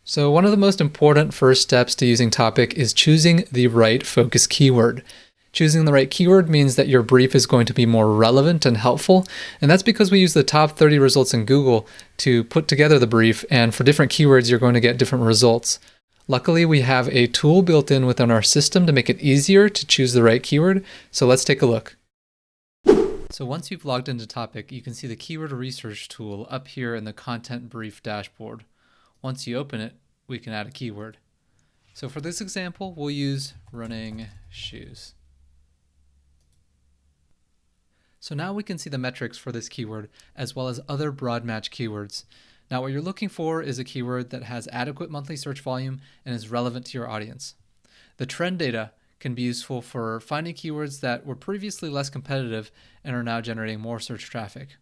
So one of the most important first steps to using Topic is choosing the right focus keyword. Choosing the right keyword means that your brief is going to be more relevant and helpful, and that's because we use the top 30 results in Google to put together the brief, and for different keywords you're going to get different results. Luckily, we have a tool built in within our system to make it easier to choose the right keyword, so let's take a look. So once you've logged into Topic, you can see the keyword research tool up here in the content brief dashboard. Once you open it, we can add a keyword. So for this example, we'll use running shoes. So now we can see the metrics for this keyword as well as other broad match keywords. Now what you're looking for is a keyword that has adequate monthly search volume and is relevant to your audience. The trend data can be useful for finding keywords that were previously less competitive and are now generating more search traffic.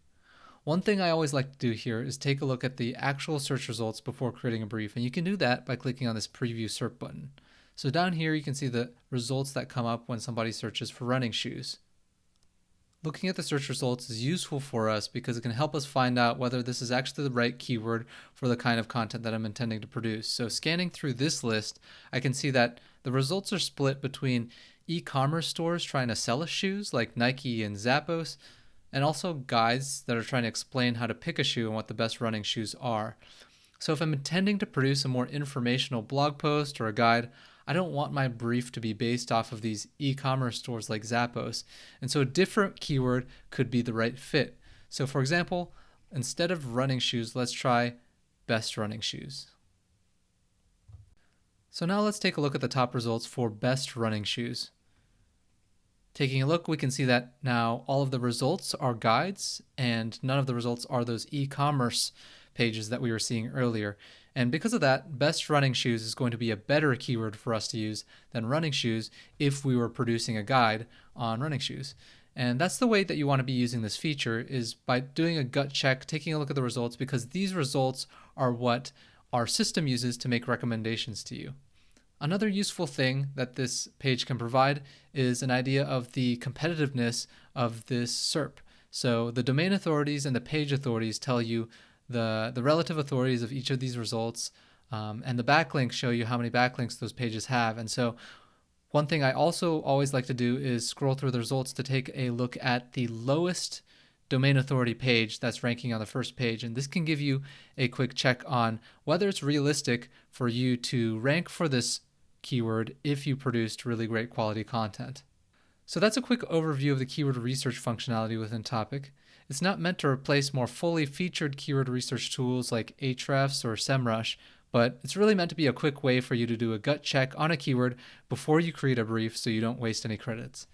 One thing I always like to do here is take a look at the actual search results before creating a brief, and you can do that by clicking on this Preview SERP button. So down here you can see the results that come up when somebody searches for running shoes. Looking at the search results is useful for us because it can help us find out whether this is actually the right keyword for the kind of content that I'm intending to produce. So scanning through this list, I can see that the results are split between e-commerce stores trying to sell us shoes like Nike and Zappos, and also guides that are trying to explain how to pick a shoe and what the best running shoes are. So if I'm intending to produce a more informational blog post or a guide, I don't want my brief to be based off of these e-commerce stores like Zappos, and so a different keyword could be the right fit. So for example, instead of running shoes, let's try best running shoes. So now let's take a look at the top results for best running shoes. Taking a look, we can see that now all of the results are guides and none of the results are those e-commerce pages that we were seeing earlier. And because of that, best running shoes is going to be a better keyword for us to use than running shoes if we were producing a guide on running shoes. And that's the way that you want to be using this feature, is by doing a gut check, taking a look at the results, because these results are what our system uses to make recommendations to you. Another useful thing that this page can provide is an idea of the competitiveness of this SERP. So the domain authorities and the page authorities tell you the relative authorities of each of these results, and the backlinks show you how many backlinks those pages have. And so one thing I also always like to do is scroll through the results to take a look at the lowest domain authority page that's ranking on the first page, and this can give you a quick check on whether it's realistic for you to rank for this keyword if you produced really great quality content. So that's a quick overview of the keyword research functionality within Topic. It's not meant to replace more fully featured keyword research tools like Ahrefs or SEMrush, but it's really meant to be a quick way for you to do a gut check on a keyword before you create a brief so you don't waste any credits.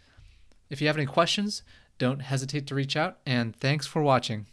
If you have any questions, don't hesitate to reach out, and thanks for watching.